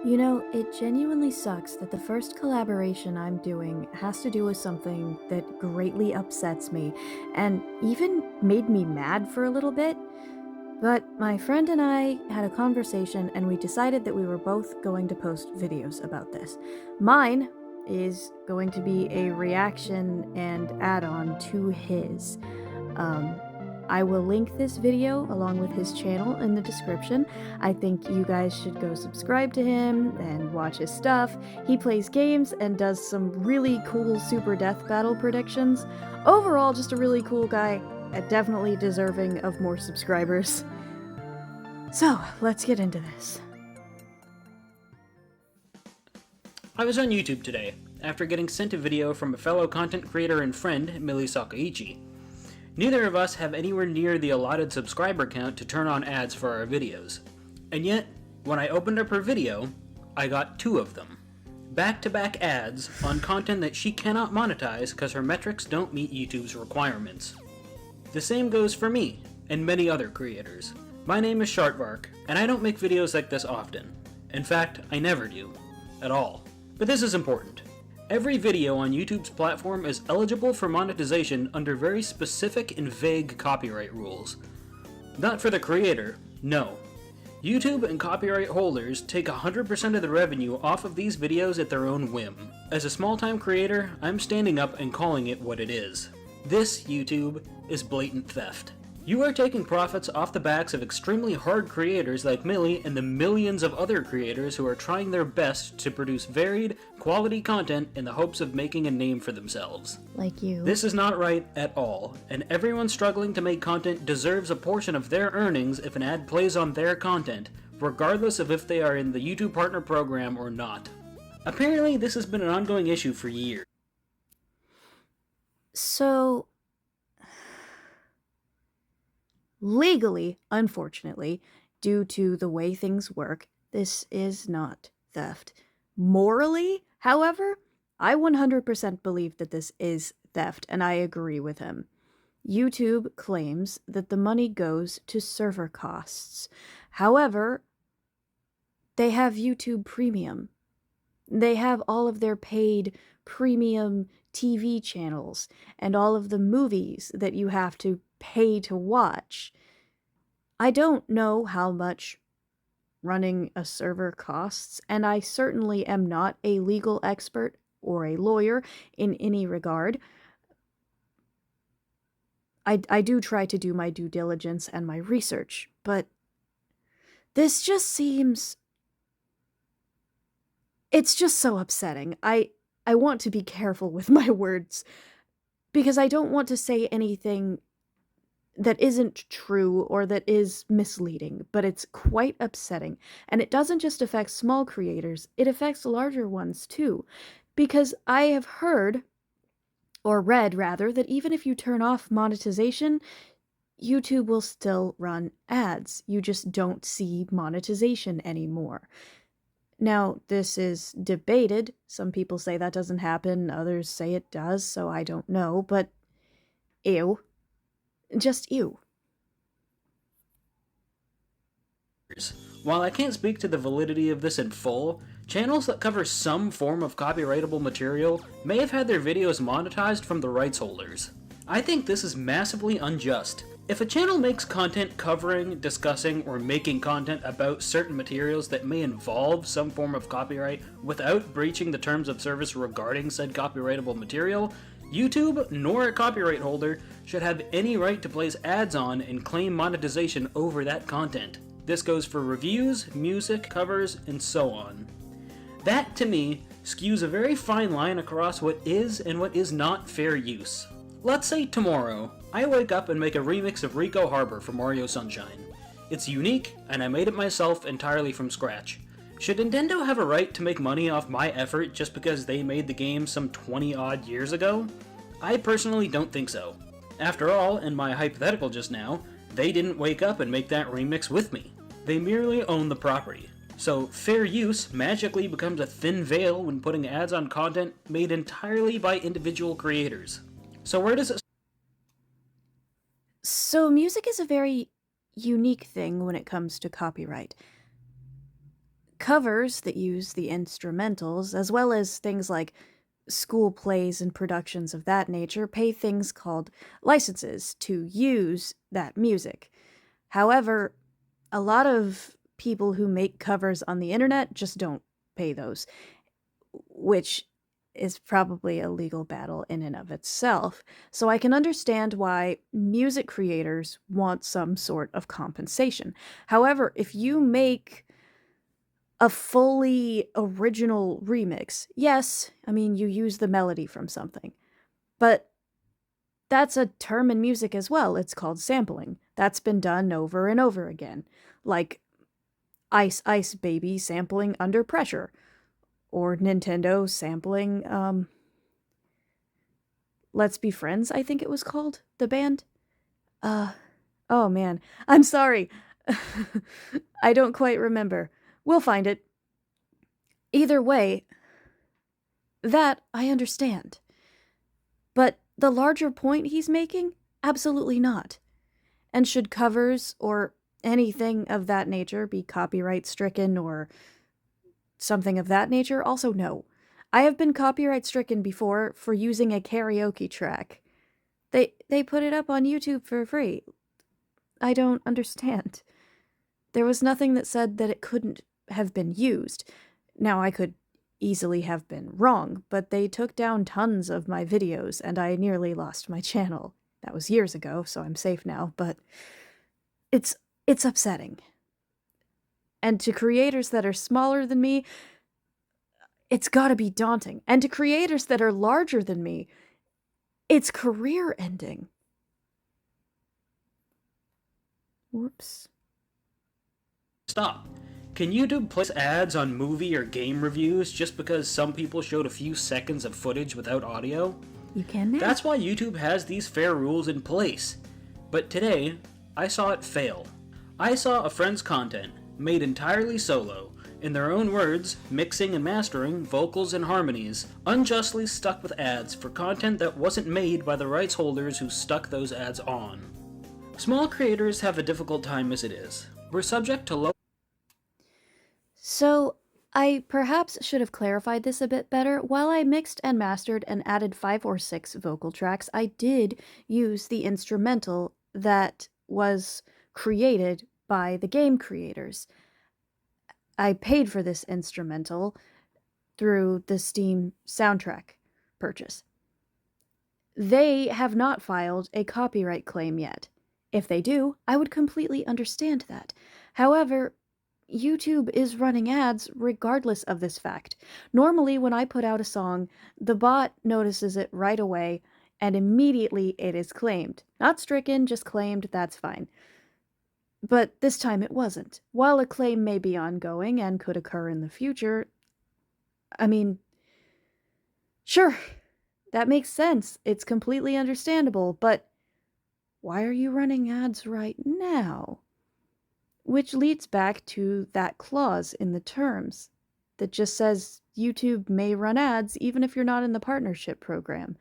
You know, it genuinely sucks that the first collaboration I'm doing has to do with something that greatly upsets me, and even made me mad for a little bit. But my friend and I had a conversation, and we decided that we were both going to post videos about this. Mine is going to be a reaction and add on to his. Um, I will link this video along with his channel in the description. I think you guys should go subscribe to him and watch his stuff. He plays games and does some really cool super death battle predictions. Overall, just a really cool guy, definitely deserving of more subscribers. So, let's get into this. I was on YouTube today, after getting sent a video from a fellow content creator and friend, MiliSakauchi. Neither of us have anywhere near the allotted subscriber count to turn on ads for our videos. And yet, when I opened up her video, I got 2 of them. Back-to-back ads on content that she cannot monetize because her metrics don't meet YouTube's requirements. The same goes for me, and many other creators. My name is Shartvark, and I don't make videos like this often. In fact, I never do. At all. But this is important. Every video on YouTube's platform is eligible for monetization under very specific and vague copyright rules. Not for the creator, no. YouTube and copyright holders take 100% of the revenue off of these videos at their own whim. As a small-time creator, I'm standing up and calling it what it is. This, YouTube, is blatant theft. You are taking profits off the backs of extremely hard creators like Millie and the millions of other creators who are trying their best to produce varied, quality content in the hopes of making a name for themselves. Like you. This is not right at all, and everyone struggling to make content deserves a portion of their earnings if an ad plays on their content, regardless of if they are in the YouTube Partner Program or not. Apparently, this has been an ongoing issue for years. So, legally, unfortunately, due to the way things work, this is not theft. Morally, however, I 100% believe that this is theft, and I agree with him. YouTube claims that the money goes to server costs. However, they have YouTube Premium. They have all of their paid premium TV channels and all of the movies that you have to pay to watch. I don't know how much running a server costs, and I certainly am not a legal expert or a lawyer in any regard. I do try to do my due diligence and my research, but this just seems... It's just so upsetting. I want to be careful with my words, because I don't want to say anything that isn't true or that is misleading, but it's quite upsetting. And it doesn't just affect small creators, it affects larger ones too. Because I have heard, or read rather, that even if you turn off monetization, YouTube will still run ads. You just don't see monetization anymore. Now, this is debated. Some people say that doesn't happen, others say it does, so I don't know, but ew. Just ew. While I can't speak to the validity of this in full, channels that cover some form of copyrightable material may have had their videos monetized from the rights holders. I think this is massively unjust. If a channel makes content covering, discussing, or making content about certain materials that may involve some form of copyright without breaching the terms of service regarding said copyrightable material, YouTube, nor a copyright holder, should have any right to place ads on and claim monetization over that content. This goes for reviews, music, covers, and so on. That, to me, skews a very fine line across what is and what is not fair use. Let's say tomorrow, I wake up and make a remix of Neko Harbor for Mario Sunshine. It's unique, and I made it myself entirely from scratch. Should Nintendo have a right to make money off my effort just because they made the game some 20-odd years ago? I personally don't think so. After all, in my hypothetical just now, they didn't wake up and make that remix with me. They merely own the property. So fair use magically becomes a thin veil when putting ads on content made entirely by individual creators. So where does it... So music is a very unique thing when it comes to copyright. covers that use the instrumentals, as well as things like school plays and productions of that nature, pay things called licenses to use that music. However, a lot of people who make covers on the internet just don't pay those, which is probably a legal battle in and of itself. So I can understand why music creators want some sort of compensation. However, if you make a fully original remix, yes, I mean, you use the melody from something, but that's a term in music as well. It's called sampling. That's been done over and over again. Like Ice Ice Baby sampling Under Pressure, or Nintendo sampling Let's Be Friends, I think it was called, the band. Oh man, I'm sorry. I don't quite remember. We'll find it. Either way, that I understand. But the larger point he's making? Absolutely not. And should covers or anything of that nature be copyright stricken or something of that nature? Also, no. I have been copyright stricken before for using a karaoke track. They put it up on YouTube for free. I don't understand. There was nothing that said that it couldn't have been used. Now, I could easily have been wrong, but they took down tons of my videos, and I nearly lost my channel. That was years ago, so I'm safe now, but it's upsetting. And to creators that are smaller than me, it's gotta be daunting. And to creators that are larger than me, it's career-ending. Whoops. Stop. Can YouTube place ads on movie or game reviews just because some people showed a few seconds of footage without audio? You can now. That's why YouTube has these fair rules in place. But today, I saw it fail. I saw a friend's content, made entirely solo, in their own words, mixing and mastering vocals and harmonies, unjustly stuck with ads for content that wasn't made by the rights holders who stuck those ads on. Small creators have a difficult time as it is. We're subject to low. So, I perhaps should have clarified this a bit better. While I mixed and mastered and added 5 or 6 vocal tracks, I did use the instrumental that was created by the game creators. I paid for this instrumental through the Steam soundtrack purchase. They have not filed a copyright claim yet. If they do, I would completely understand that. However, YouTube is running ads regardless of this fact. Normally, when I put out a song, the bot notices it right away, and immediately it is claimed. Not stricken, just claimed, that's fine. But this time it wasn't. While a claim may be ongoing and could occur in the future, I mean, sure, that makes sense. It's completely understandable, but why are you running ads right now? Which leads back to that clause in the terms that just says YouTube may run ads even if you're not in the partnership program,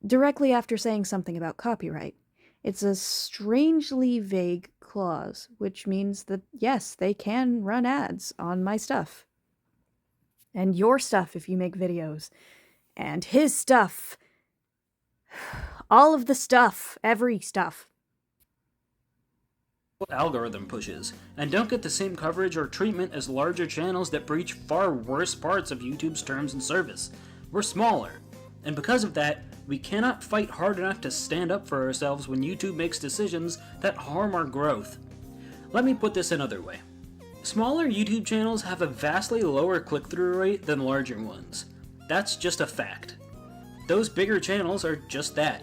directly after saying something about copyright. It's a strangely vague clause, which means that, yes, they can run ads on my stuff. And your stuff if you make videos. And his stuff. All of the stuff. Every stuff. Algorithm pushes, and don't get the same coverage or treatment as larger channels that breach far worse parts of YouTube's terms and service. We're smaller, and because of that, we cannot fight hard enough to stand up for ourselves when YouTube makes decisions that harm our growth. Let me put this another way. Smaller YouTube channels have a vastly lower click-through rate than larger ones. That's just a fact. Those bigger channels are just that,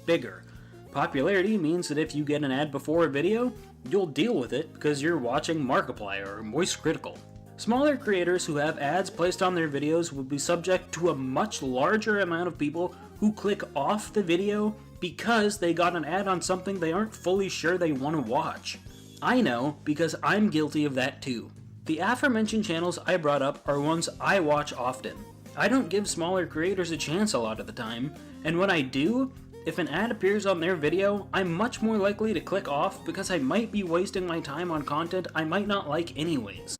bigger. Popularity means that if you get an ad before a video, you'll deal with it because you're watching Markiplier or Moist Critical. Smaller creators who have ads placed on their videos will be subject to a much larger amount of people who click off the video because they got an ad on something they aren't fully sure they want to watch. I know because I'm guilty of that too. The aforementioned channels I brought up are ones I watch often. I don't give smaller creators a chance a lot of the time, and when I do, if an ad appears on their video, I'm much more likely to click off because I might be wasting my time on content I might not like anyways.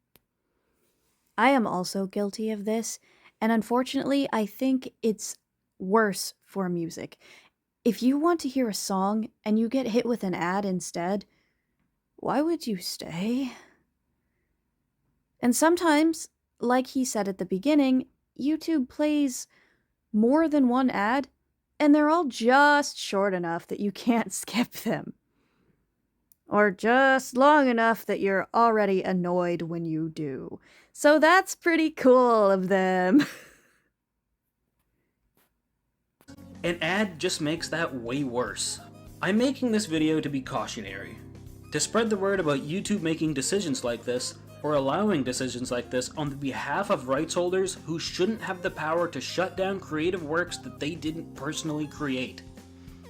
I am also guilty of this, and unfortunately, I think it's worse for music. If you want to hear a song and you get hit with an ad instead, why would you stay? And sometimes, like he said at the beginning, YouTube plays more than one ad, and they're all just short enough that you can't skip them. Or just long enough that you're already annoyed when you do. So that's pretty cool of them. An ad just makes that way worse. I'm making this video to be cautionary, to spread the word about YouTube making decisions like this, or allowing decisions like this on the behalf of rights holders who shouldn't have the power to shut down creative works that they didn't personally create.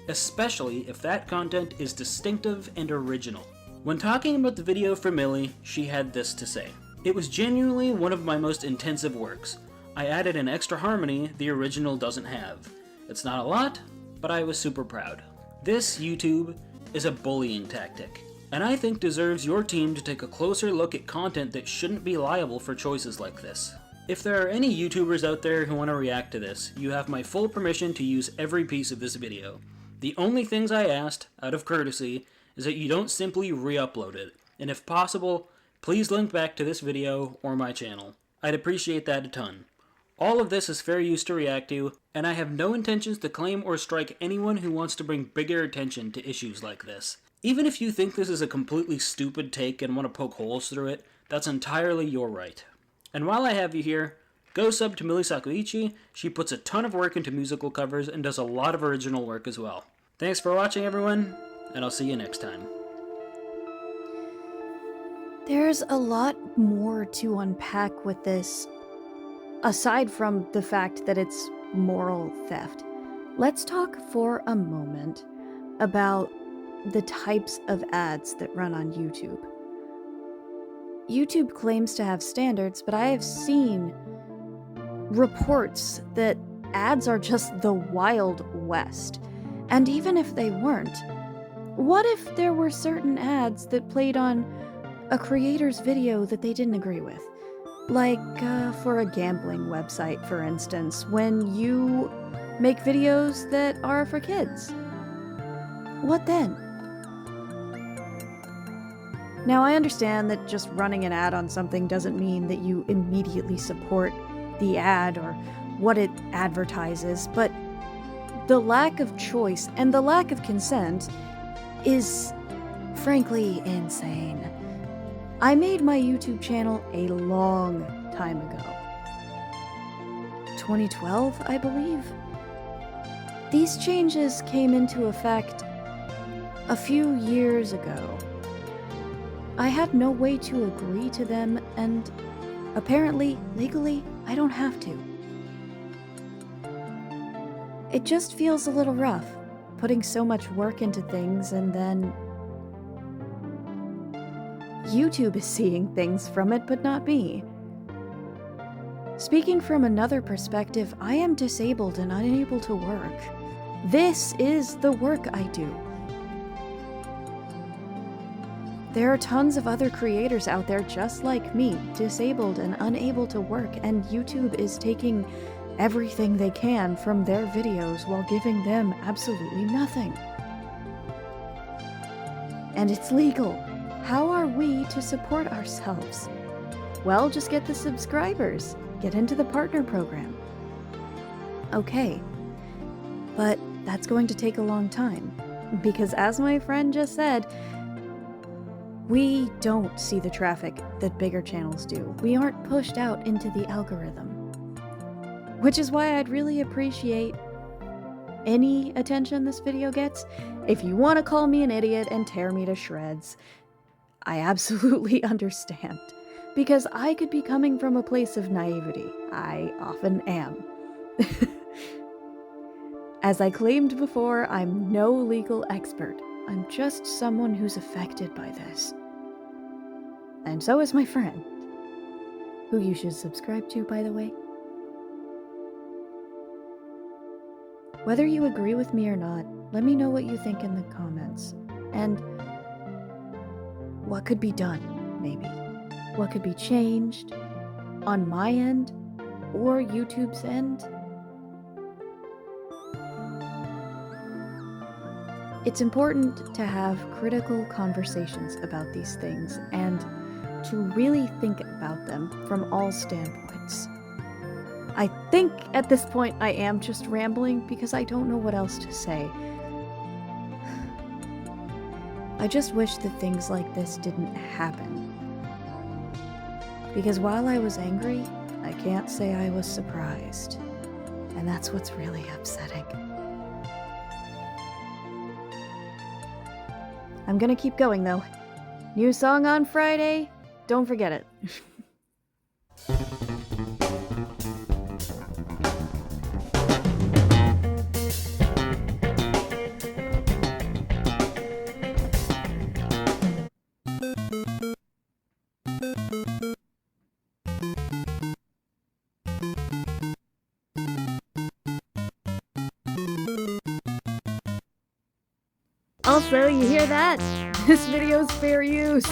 Especially if that content is distinctive and original. When talking about the video for Millie, she had this to say. It was genuinely one of my most intensive works. I added an extra harmony the original doesn't have. It's not a lot, but I was super proud. This, YouTube, is a bullying tactic, and I think deserves your team to take a closer look at content that shouldn't be liable for choices like this. If there are any YouTubers out there who want to react to this, you have my full permission to use every piece of this video. The only things I asked, out of courtesy, is that you don't simply re-upload it, and if possible, please link back to this video or my channel. I'd appreciate that a ton. All of this is fair use to react to, and I have no intentions to claim or strike anyone who wants to bring bigger attention to issues like this. Even if you think this is a completely stupid take and want to poke holes through it, that's entirely your right. And while I have you here, go sub to MiliSakauchi. She puts a ton of work into musical covers and does a lot of original work as well. Thanks for watching, everyone, and I'll see you next time. There's a lot more to unpack with this, aside from the fact that it's moral theft. Let's talk for a moment about the types of ads that run on YouTube. YouTube claims to have standards, but I have seen reports that ads are just the Wild West. And even if they weren't, what if there were certain ads that played on a creator's video that they didn't agree with? Like, for a gambling website, for instance, when you make videos that are for kids. What then? Now, I understand that just running an ad on something doesn't mean that you immediately support the ad or what it advertises, but the lack of choice and the lack of consent is, frankly, insane. I made my YouTube channel a long time ago. 2012, I believe? These changes came into effect a few years ago. I had no way to agree to them, and apparently, legally, I don't have to. It just feels a little rough, putting so much work into things and then YouTube is seeing things from it, but not me. Speaking from another perspective, I am disabled and unable to work. This is the work I do. There are tons of other creators out there just like me, disabled and unable to work, and YouTube is taking everything they can from their videos while giving them absolutely nothing. And it's legal. How are we to support ourselves? Well, just get the subscribers. Get into the partner program. Okay, but that's going to take a long time, because as my friend just said, we don't see the traffic that bigger channels do. We aren't pushed out into the algorithm. Which is why I'd really appreciate any attention this video gets. If you want to call me an idiot and tear me to shreds, I absolutely understand. Because I could be coming from a place of naivety. I often am. As I claimed before, I'm no legal expert. I'm just someone who's affected by this. And so is my friend, who you should subscribe to, by the way. Whether you agree with me or not, let me know what you think in the comments. And what could be done, maybe. What could be changed. on my end or YouTube's end. It's important to have critical conversations about these things and to really think about them from all standpoints. I think at this point I am just rambling because I don't know what else to say. I just wish that things like this didn't happen. Because while I was angry, I can't say I was surprised. And that's what's really upsetting. I'm gonna keep going though. New song on Friday? Don't forget it. Also, you hear that? This video's fair use.